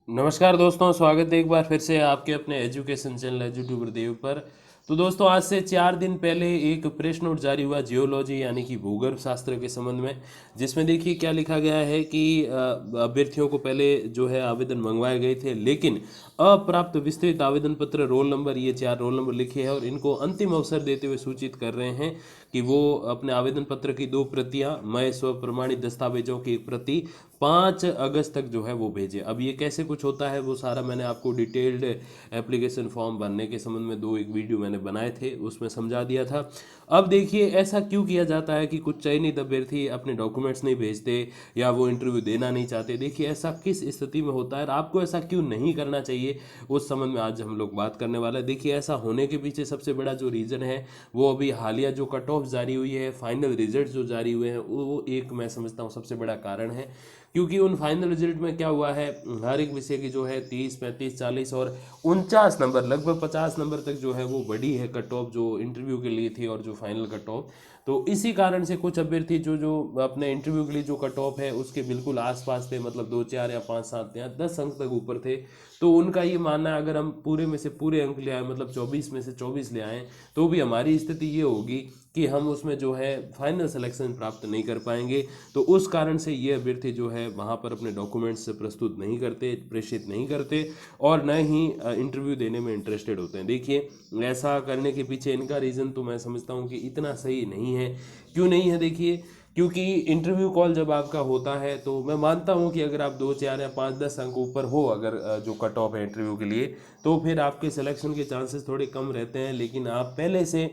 नमस्कार दोस्तों, स्वागत है एक बार फिर से आपके अपने एजुकेशन चैनल एजुट्यूब गुरुदेव पर। तो दोस्तों, आज से 4 दिन पहले एक प्रेस नोट जारी हुआ जियोलॉजी यानी कि भूगर्भ शास्त्र के संबंध में, जिसमें देखिए क्या लिखा गया है कि अभ्यर्थियों को पहले जो है आवेदन मंगवाए गए थे, लेकिन अप्राप्त विस्तृत आवेदन पत्र, रोल नंबर, ये 4 रोल नंबर लिखे हैं और इनको अंतिम अवसर देते हुए सूचित कर रहे हैं कि वो अपने आवेदन पत्र की 2 प्रतियां, मय स्व प्रमाणित दस्तावेजों की एक प्रति 5 अगस्त तक जो है वो भेजे। अब ये कैसे कुछ होता है वो सारा मैंने आपको डिटेल्ड एप्लीकेशन फॉर्म भरने के संबंध में एक वीडियो मैंने बनाए थे, उसमें समझा दिया था। अब देखिए ऐसा क्यों किया जाता है कि कुछ चयनित अभ्यर्थी अपने डॉक्यूमेंट्स नहीं भेजते या वो इंटरव्यू देना नहीं चाहते। देखिए ऐसा किस स्थिति में होता है और आपको ऐसा क्यों नहीं करना चाहिए, उस संबंध में आज हम लोग बात करने वाला है। देखिए ऐसा होने के पीछे सबसे बड़ा जो रीज़न है वो अभी हालिया जो कट ऑफ जारी हुई है, फाइनल रिजल्ट जो जारी हुए हैं, वो एक मैं समझता हूँ सबसे बड़ा कारण है। क्योंकि उन फाइनल रिजल्ट में क्या हुआ है, हर एक विषय की जो है 30, 35, 40 और 49 नंबर, लगभग 50 नंबर तक जो है वो बढ़ी है कट ऑफ जो इंटरव्यू के लिए थी और जो फाइनल कट ऑफ। तो इसी कारण से कुछ अभ्यर्थी जो जो अपने इंटरव्यू के लिए जो कट ऑफ है उसके बिल्कुल आसपास थे, मतलब 2, 4 या 5, 7 या 10 अंक तक ऊपर थे। तो उनका ये मानना है अगर हम पूरे में से पूरे अंक ले आए, मतलब 24 में से 24 ले आए, तो भी हमारी स्थिति ये होगी कि हम उसमें जो है फाइनल सिलेक्शन प्राप्त नहीं कर पाएंगे। तो उस कारण से ये अभ्यर्थी जो है वहाँ पर अपने डॉक्यूमेंट्स प्रस्तुत नहीं करते, प्रेषित नहीं करते और न ही इंटरव्यू देने में इंटरेस्टेड होते हैं। देखिए ऐसा करने के पीछे इनका रीज़न तो मैं समझता हूँ कि इतना सही नहीं है। क्यों नहीं है? देखिए क्योंकि इंटरव्यू कॉल जब आपका होता है तो मैं मानता हूँ कि अगर आप 2, 4 या 5, 10 अंक ऊपर हो, अगर जो कट ऑफ है इंटरव्यू के लिए, तो फिर आपके सिलेक्शन के चांसेस थोड़े कम रहते हैं। लेकिन आप पहले से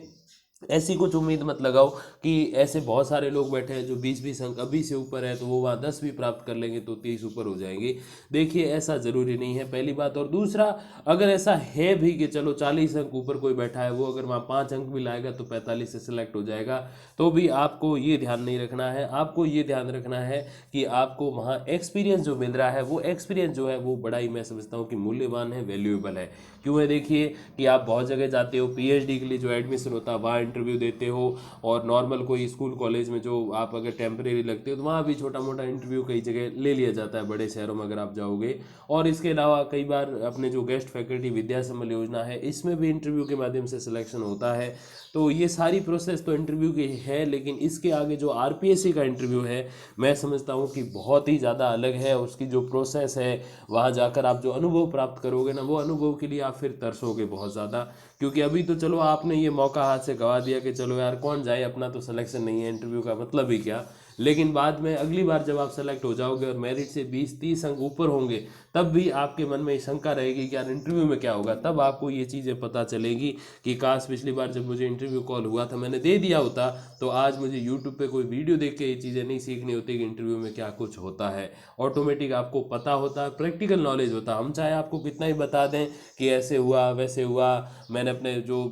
ऐसी कुछ उम्मीद मत लगाओ कि ऐसे बहुत सारे लोग बैठे हैं जो 20-20 अंक अभी से ऊपर है तो वो वहाँ 10 भी प्राप्त कर लेंगे तो 30 ऊपर हो जाएंगे। देखिए ऐसा ज़रूरी नहीं है, पहली बात। और दूसरा, अगर ऐसा है भी कि चलो 40 अंक ऊपर कोई बैठा है, वो अगर वहाँ 5 अंक भी लाएगा तो 45 से सिलेक्ट हो जाएगा, तो भी आपको ये ध्यान नहीं रखना है। आपको ये ध्यान रखना है कि आपको वहाँ एक्सपीरियंस जो मिल रहा है, वो एक्सपीरियंस जो है वो बड़ा ही, मैं समझता हूँ कि मूल्यवान है, वैल्यूएबल है। क्यों है? देखिए कि आप बहुत जगह जाते हो, पीएचडी के लिए जो एडमिशन होता है वहाँ इंटरव्यू देते हो, और नॉर्मल कोई स्कूल कॉलेज में जो आप अगर टेम्परेरी लगते हो तो वहाँ भी छोटा मोटा इंटरव्यू कई जगह ले लिया जाता है, बड़े शहरों में अगर आप जाओगे। और इसके अलावा कई बार अपने जो गेस्ट फैकल्टी विद्या संबल योजना है, इसमें भी इंटरव्यू के माध्यम से सिलेक्शन होता है। तो ये सारी प्रोसेस तो इंटरव्यू की है, लेकिन इसके आगे जो आरपीएससी का इंटरव्यू है, मैं समझता हूँ कि बहुत ही ज़्यादा अलग है। उसकी जो प्रोसेस है, वहाँ जाकर आप जो अनुभव प्राप्त करोगे ना, वो अनुभव के लिए आप फिर तरसोगे बहुत ज़्यादा। क्योंकि अभी तो चलो आपने ये मौका हाथ से गवा दिया कि चलो यार कौन जाए, अपना तो सिलेक्शन नहीं है, इंटरव्यू का मतलब ही क्या। लेकिन बाद में अगली बार जब आप सेलेक्ट हो जाओगे और मेरिट से 20-30 अंक ऊपर होंगे, तब भी आपके मन में शंका रहेगी कि यार इंटरव्यू में क्या होगा। तब आपको ये चीज़ें पता चलेगी कि काश पिछली बार जब मुझे इंटरव्यू कॉल हुआ था मैंने दे दिया होता, तो आज मुझे यूट्यूब पे कोई वीडियो देख के ये चीज़ें नहीं सीखनी होती कि इंटरव्यू में क्या कुछ होता है। ऑटोमेटिक आपको पता होता, प्रैक्टिकल नॉलेज होता। हम चाहे आपको कितना ही बता दें कि ऐसे हुआ वैसे हुआ, मैंने अपने जो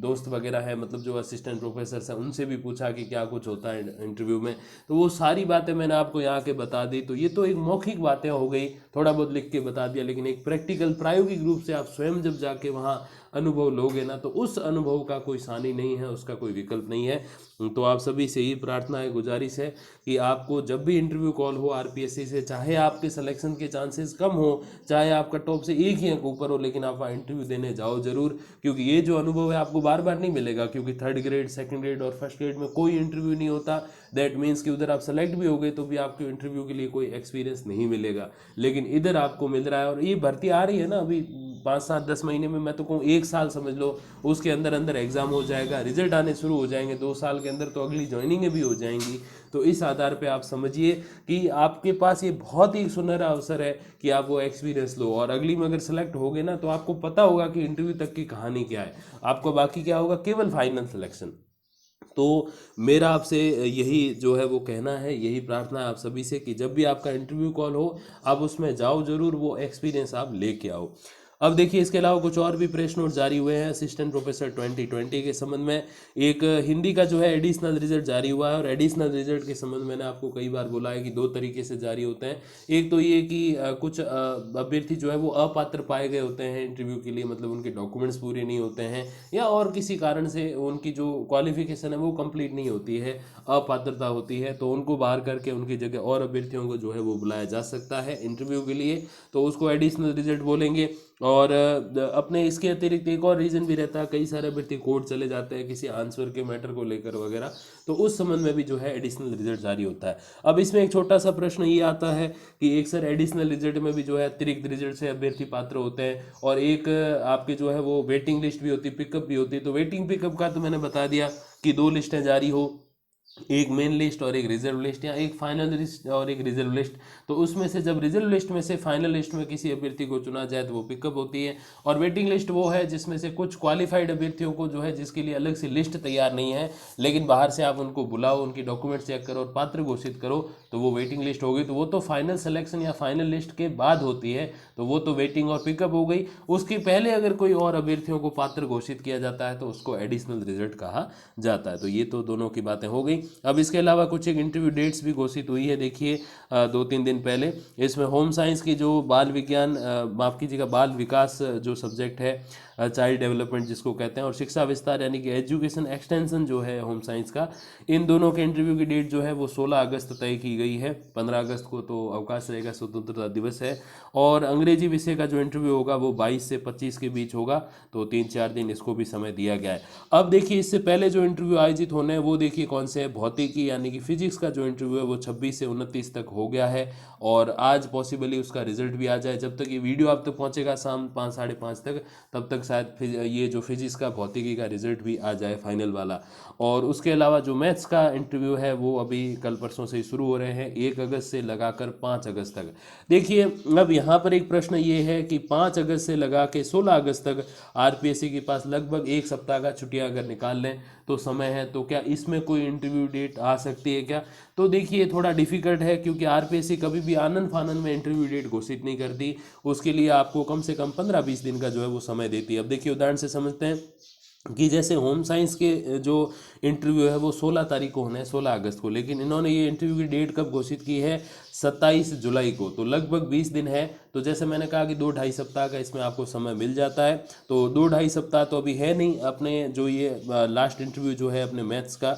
दोस्त वगैरह है, मतलब जो असिस्टेंट प्रोफेसर हैं, उनसे भी पूछा कि क्या कुछ होता है इंटरव्यू में, तो वो सारी बातें मैंने आपको यहाँ के बता दी। तो ये तो एक मौखिक बातें हो गई, थोड़ा बहुत लिख के बता दिया, लेकिन एक प्रैक्टिकल प्रायोगिक रूप से आप स्वयं जब जाके वहाँ अनुभव लोगे ना, तो उस अनुभव का कोई सानी नहीं है, उसका कोई विकल्प नहीं है। तो आप सभी से यही प्रार्थना है, गुजारिश है कि आपको जब भी इंटरव्यू कॉल हो आरपीएससी से, चाहे आपके सिलेक्शन के चांसेस कम हो, चाहे आपका टॉप से एक ही अंक ऊपर हो, लेकिन आप वहाँ इंटरव्यू देने जाओ जरूर। क्योंकि ये जो अनुभव है आपको बार बार नहीं मिलेगा, क्योंकि थर्ड ग्रेड, सेकंड ग्रेड और फर्स्ट ग्रेड में कोई इंटरव्यू नहीं होता। दैट मीन्स कि उधर आप सेलेक्ट भी हो गए तो भी आपको इंटरव्यू के लिए कोई एक्सपीरियंस नहीं मिलेगा, लेकिन इधर आपको मिल रहा है। और ये भर्ती आ रही है ना अभी 5, 7, 10 महीने में, मैं तो कहूँ 1 साल समझ लो, उसके अंदर अंदर एग्जाम हो जाएगा, रिजल्ट आने शुरू हो जाएंगे, 2 साल के अंदर तो अगली ज्वाइनिंगें भी हो जाएंगी। तो इस आधार पे आप समझिए कि आपके पास ये बहुत ही सुनहरा अवसर है कि आप वो एक्सपीरियंस लो, और अगली में अगर सेलेक्ट हो गए ना तो आपको पता होगा कि इंटरव्यू तक की कहानी क्या है। आपको बाकी क्या होगा, केवल फाइनल सिलेक्शन। तो मेरा आपसे यही जो है वो कहना है, यही प्रार्थना है आप सभी से कि जब भी आपका इंटरव्यू कॉल हो, आप उसमें जाओ जरूर, वो एक्सपीरियंस आप लेके आओ। अब देखिए इसके अलावा कुछ और भी प्रेस नोट जारी हुए हैं असिस्टेंट प्रोफेसर 2020 के संबंध में। एक हिंदी का जो है एडिशनल रिजल्ट जारी हुआ है, और एडिशनल रिजल्ट के संबंध में मैंने आपको कई बार बोला है कि दो तरीके से जारी होते हैं। एक तो ये कि कुछ अभ्यर्थी जो है वो अपात्र पाए गए होते हैं इंटरव्यू के लिए, मतलब उनके डॉक्यूमेंट्स पूरे नहीं होते हैं या और किसी कारण से उनकी जो क्वालिफिकेशन है वो कंप्लीट नहीं होती है, अपात्रता होती है, तो उनको बाहर करके उनकी जगह और अभ्यर्थियों को जो है वो बुलाया जा सकता है इंटरव्यू के लिए, तो उसको एडिशनल रिजल्ट बोलेंगे। और अपने इसके अतिरिक्त एक और रीज़न भी रहता है, कई सारे अभ्यर्थी कोर्ट चले जाते हैं किसी आंसर के मैटर को लेकर वगैरह, तो उस संबंध में भी जो है एडिशनल रिजल्ट जारी होता है। अब इसमें एक छोटा सा प्रश्न ये आता है कि एक सर एडिशनल रिजल्ट में भी जो है अतिरिक्त रिजल्ट से अभ्यर्थी पात्र होते हैं, और एक आपके जो है वो वेटिंग लिस्ट भी होती है, पिकअप भी होती है। तो वेटिंग पिकअप का तो मैंने बता दिया कि दो लिस्टें जारी हो, एक मेन लिस्ट और एक रिजर्व लिस्ट, या एक फाइनल लिस्ट और एक रिजर्व लिस्ट। तो उसमें से जब रिजर्व लिस्ट में से फाइनल लिस्ट में किसी अभ्यर्थी को चुना जाए तो वो पिकअप होती है, और वेटिंग लिस्ट वो है जिसमें से कुछ क्वालिफाइड अभ्यर्थियों को जो है जिसके लिए अलग से लिस्ट तैयार नहीं है, लेकिन बाहर से आप उनको बुलाओ, उनकी डॉक्यूमेंट चेक करो और पात्र घोषित करो, तो वो वेटिंग लिस्ट हो गई। तो वो तो फाइनल सिलेक्शन या फाइनल लिस्ट के बाद होती है, तो वो तो वेटिंग और पिकअप हो गई। उसके पहले अगर कोई और अभ्यर्थियों को पात्र घोषित किया जाता है तो उसको एडिशनल रिजल्ट कहा जाता है। तो ये तो दोनों की बातें हो गई। अब इसके अलावा कुछ एक इंटरव्यू डेट्स भी घोषित हुई है, देखिए 2-3 दिन पहले। इसमें होम साइंस की जो बाल विज्ञान, माफ कीजिएगा, बाल विकास जो सब्जेक्ट है, चाइल्ड डेवलपमेंट जिसको कहते हैं, और शिक्षा विस्तार यानी कि एजुकेशन एक्सटेंशन जो है होम साइंस का, इन दोनों के इंटरव्यू की डेट जो है वो 16 अगस्त तय की गई है। 15 अगस्त को तो अवकाश रहेगा, स्वतंत्रता दिवस है। और अंग्रेजी विषय का जो इंटरव्यू होगा वो 22 से 25 के बीच होगा, तो 3-4 दिन इसको भी समय दिया गया है। अब देखिए इससे पहले जो इंटरव्यू आयोजित होने हैं वो देखिए कौन से हैं। भौतिकी यानी कि फिजिक्स का जो इंटरव्यू है वो 26 से 29 तक हो गया है, और आज पॉसिबली उसका रिजल्ट भी आ जाए। जब तक ये वीडियो आप तक पहुंचेगा शाम 5-5:30 तक, तब तक शायद ये जो फिजिक्स का भौतिकी का रिजल्ट भी आ जाए फाइनल वाला। और उसके अलावा जो मैथ्स का इंटरव्यू है वो अभी कल परसों से ही शुरू हो रहे हैं, 1 अगस्त से लगाकर 5 अगस्त तक। देखिए अब यहाँ पर एक प्रश्न ये है कि 5 अगस्त से लगा के 16 अगस्त तक आरपीएससी के पास लगभग 1 सप्ताह का छुट्टियां अगर निकाल लें तो समय है, तो क्या इसमें कोई इंटरव्यू डेट आ सकती है क्या? तो देखिए थोड़ा डिफिकल्ट है, क्योंकि आरपीएससी कभी भी आनन फानन में इंटरव्यू डेट घोषित नहीं करती। उसके लिए आपको कम से कम 15-20 दिन का जो है वो समय देती है। अब देखिए उदाहरण से समझते हैं कि जैसे होम साइंस के जो इंटरव्यू है वो 16 तारीख को होना है, 16 अगस्त को, लेकिन इन्होंने ये इंटरव्यू की डेट कब घोषित की है? 27 जुलाई को। तो लगभग 20 दिन है। तो जैसे मैंने कहा कि 2-2.5 सप्ताह का इसमें आपको समय मिल जाता है। तो 2-2.5 सप्ताह तो अभी है नहीं अपने जो ये लास्ट इंटरव्यू जो है अपने मैथ्स का,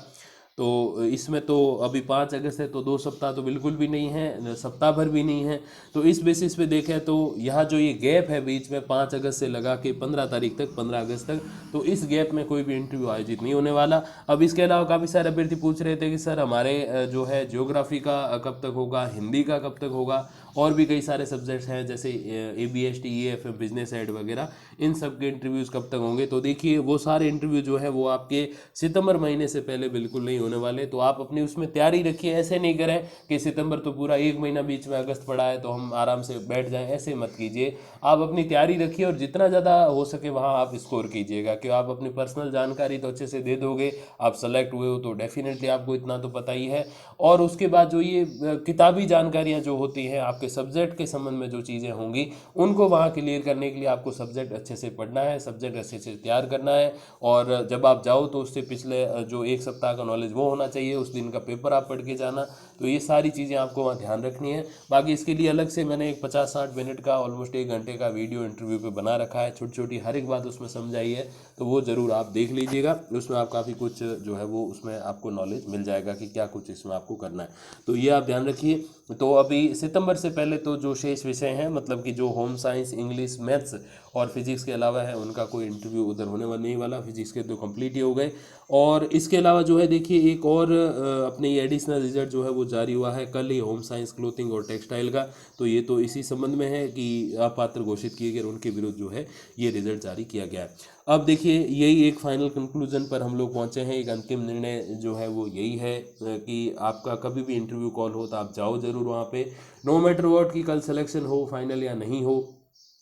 तो इसमें तो अभी 5 अगस्त है, तो 2 सप्ताह तो बिल्कुल भी नहीं है, सप्ताह भर भी नहीं है। तो इस बेसिस पे देखें तो यहाँ जो ये गैप है बीच में 5 अगस्त से लगा के 15 तारीख तक, 15 अगस्त तक, तो इस गैप में कोई भी इंटरव्यू आयोजित नहीं होने वाला। अब इसके अलावा काफ़ी सारे अभ्यर्थी पूछ रहे थे कि सर हमारे जो है ज्योग्राफी का कब तक होगा, हिंदी का कब तक होगा, और भी कई सारे सब्जेक्ट्स हैं जैसे ABST EFM बिजनेस एड वगैरह, इन सब के इंटरव्यूज़ कब तक होंगे। तो देखिए वो सारे इंटरव्यू जो है वो आपके सितंबर महीने से पहले बिल्कुल नहीं होने वाले। तो आप अपनी उसमें तैयारी रखिए, ऐसे नहीं करें कि सितंबर तो पूरा 1 महीना बीच में अगस्त पड़ा है तो हम आराम से बैठ जाएं, ऐसे मत कीजिए। आप अपनी तैयारी रखिए और जितना ज़्यादा हो सके वहाँ आप स्कोर कीजिएगा, कि आप अपनी पर्सनल जानकारी तो अच्छे से दे दोगे। आप सेलेक्ट हुए हो तो डेफिनेटली आपको इतना तो पता ही है। और उसके बाद जो ये किताबी जानकारियाँ जो होती हैं आपके सब्जेक्ट के संबंध में जो चीज़ें होंगी उनको वहाँ क्लियर करने के लिए आपको सब्जेक्ट अच्छे से पढ़ना है, सब्जेक्ट अच्छे से तैयार करना है। और जब आप जाओ तो उससे पिछले जो 1 सप्ताह का नॉलेज वो होना चाहिए, उस दिन का पेपर आप पढ़ के जाना। तो ये सारी चीज़ें आपको वहाँ ध्यान रखनी है। बाकी इसके लिए अलग से मैंने एक 50-60 मिनट का ऑलमोस्ट 1 घंटे का वीडियो इंटरव्यू पे बना रखा है, छोटी छोटी हर एक बात उसमें समझाई है, तो वो ज़रूर आप देख लीजिएगा। उसमें आप काफ़ी कुछ जो है वो उसमें आपको नॉलेज मिल जाएगा कि क्या कुछ इसमें आपको करना है। तो ये आप ध्यान रखिए। तो अभी सितंबर से पहले तो जो शेष विषय हैं, मतलब कि जो होम साइंस, इंग्लिश, मैथ्स और फिजिक्स के अलावा है, उनका कोई इंटरव्यू उधर होने वाला नहीं वाला। फिजिक्स के तो कंप्लीट ही हो गए। और इसके अलावा जो है देखिए एक और अपने ये एडिशनल रिजल्ट जो है वो जारी हुआ है कल ही, होम साइंस, क्लोथिंग और टेक्सटाइल का। तो ये तो इसी संबंध में है कि अपात्र घोषित किए गए, उनके विरुद्ध जो है ये रिजल्ट जारी किया गया है। अब देखिए यही एक फाइनल कंक्लूजन पर हम लोग पहुंचे हैं। एक अंतिम निर्णय जो है वो यही है कि आपका कभी भी इंटरव्यू कॉल हो तो आप जाओ ज़रूर वहाँ पे, नो मैटर व्हाट कि कल सिलेक्शन हो फाइनल या नहीं हो।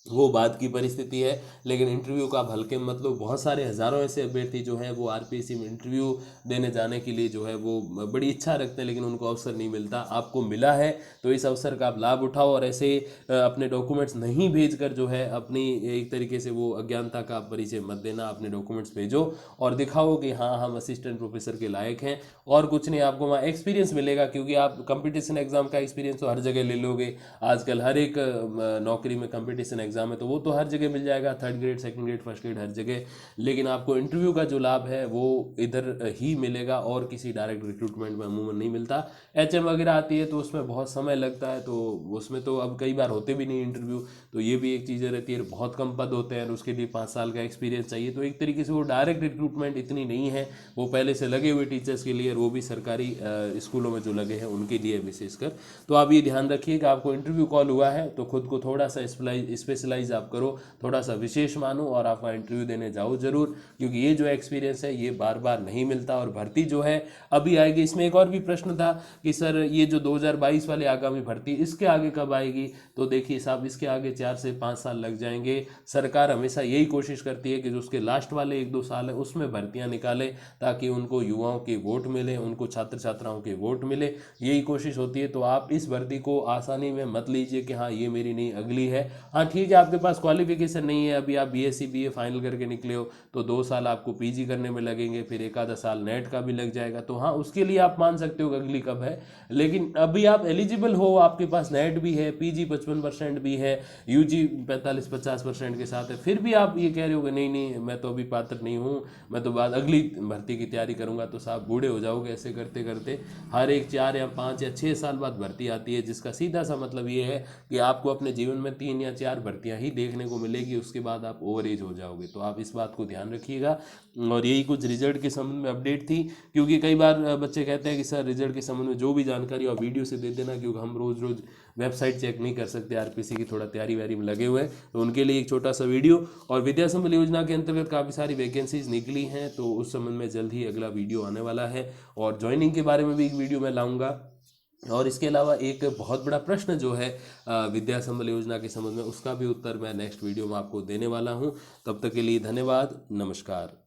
वो बात की परिस्थिति है। लेकिन इंटरव्यू का आप हल्के में मतलब, बहुत सारे हज़ारों ऐसे अभ्यर्थी जो हैं वो आरपीएससी में इंटरव्यू देने जाने के लिए जो है वो बड़ी इच्छा रखते हैं, लेकिन उनको अवसर नहीं मिलता। आपको मिला है तो इस अवसर का आप लाभ उठाओ, और ऐसे अपने डॉक्यूमेंट्स नहीं भेज कर जो है अपनी एक तरीके से वो अज्ञानता का परिचय मत देना। अपने डॉक्यूमेंट्स भेजो और दिखाओ कि हाँ हम असिस्टेंट प्रोफेसर के लायक हैं, और कुछ नहीं, आपको वहाँ एक्सपीरियंस मिलेगा। क्योंकि आप कंपटीशन एग्जाम का एक्सपीरियंस तो हर जगह ले लोगे। आजकल हर एक नौकरी में कंपटीशन एग्जाम है, तो वो तो हर जगह मिल जाएगा, third grade, second grade, first grade, हर जगह। लेकिन आपको इंटरव्यू का जो लाभ है वो इधर ही मिलेगा, और किसी डायरेक्ट रिक्रूटमेंट में अमूमन नहीं मिलता। एचएम वगैरह आती है तो उसमें बहुत समय लगता है, तो उसमें तो अब कई बार होते भी नहीं इंटरव्यू, तो ये भी एक चीज़ें रहती है। बहुत कम पद होते हैं और उसके लिए 5 साल का एक्सपीरियंस चाहिए, तो एक तरीके से वो डायरेक्ट रिक्रूटमेंट इतनी नहीं है। वो पहले से लगे हुए टीचर्स के लिए, और वो भी सरकारी स्कूलों में जो लगे हैं उनके लिए विशेषकर। तो आप ये ध्यान रखिए कि आपको इंटरव्यू कॉल हुआ है तो खुद को थोड़ा सा स्पेशलाइज आप करो, थोड़ा सा विशेष मानो, और आपका इंटरव्यू देने जाओ जरूर। क्योंकि ये जो एक्सपीरियंस है ये बार बार नहीं मिलता, और भर्ती जो है अभी आएगी। इसमें एक और भी प्रश्न था कि सर ये जो 2022 वाले आगामी भर्ती, इसके आगे कब आएगी? तो देखिए साहब, इसके आगे 4 से 5 साल लग जाएंगे। सरकार हमेशा यही कोशिश करती है कि जो उसके लास्ट वाले 1-2 साल है उसमें भर्तियां निकाले, ताकि उनको युवाओं के वोट मिले, उनको छात्र छात्राओं के वोट मिले, यही कोशिश होती है। तो आप इस भर्ती को आसानी में मत लीजिए कि हाँ ये मेरी नहीं, अगली है। हाँ ठीक है, आपके पास क्वालिफिकेशन नहीं है, अभी आप बीएससी बीए फाइनल करके निकले हो, तो 2 साल आपको पीजी करने में लगेंगे, फिर 1 आधा साल नेट का भी लग जाएगा, तो हाँ उसके लिए आप मान सकते हो कि अगली कब है। लेकिन अभी आप एलिजिबल हो, आपके पास नेट भी है, पीजी 55% भी है, यूजी 45-50% के साथ है, फिर भी आप ये कह रहे हो कि नहीं नहीं मैं तो अभी पात्र नहीं हूँ, मैं तो बाद अगली भर्ती की तैयारी करूंगा, तो साहब बूढ़े हो जाओगे ऐसे करते करते। हर एक 4 या 5 या 6 साल बाद भर्ती आती है, जिसका सीधा सा मतलब ये है कि आपको अपने जीवन में 3 या 4 भर्तियां ही देखने को मिलेगी, उसके बाद आप ओवर एज हो जाओगे। तो आप इस बात को ध्यान रखिएगा। और यही कुछ रिजल्ट के संबंध में अपडेट थी। क्योंकि कई बार बच्चे कहते हैं कि सर रिजल्ट के संबंध में जो भी जानकारी आप वीडियो से दे देना, क्योंकि हम रोज़ रोज़ वेबसाइट चेक नहीं कर सकते, आरपीसी की थोड़ा तैयारी वैयारी में लगे हुए हैं, तो उनके लिए एक छोटा सा वीडियो। और विद्या संबल योजना के अंतर्गत काफ़ी सारी वैकेंसीज निकली हैं, तो उस संबंध में जल्द ही अगला वीडियो आने वाला है, और ज्वाइनिंग के बारे में भी एक वीडियो मैं लाऊंगा। और इसके अलावा एक बहुत बड़ा प्रश्न जो है विद्या संबल योजना के संबंध में, उसका भी उत्तर मैं नेक्स्ट वीडियो में आपको देने वाला हूं। तब तक के लिए धन्यवाद, नमस्कार।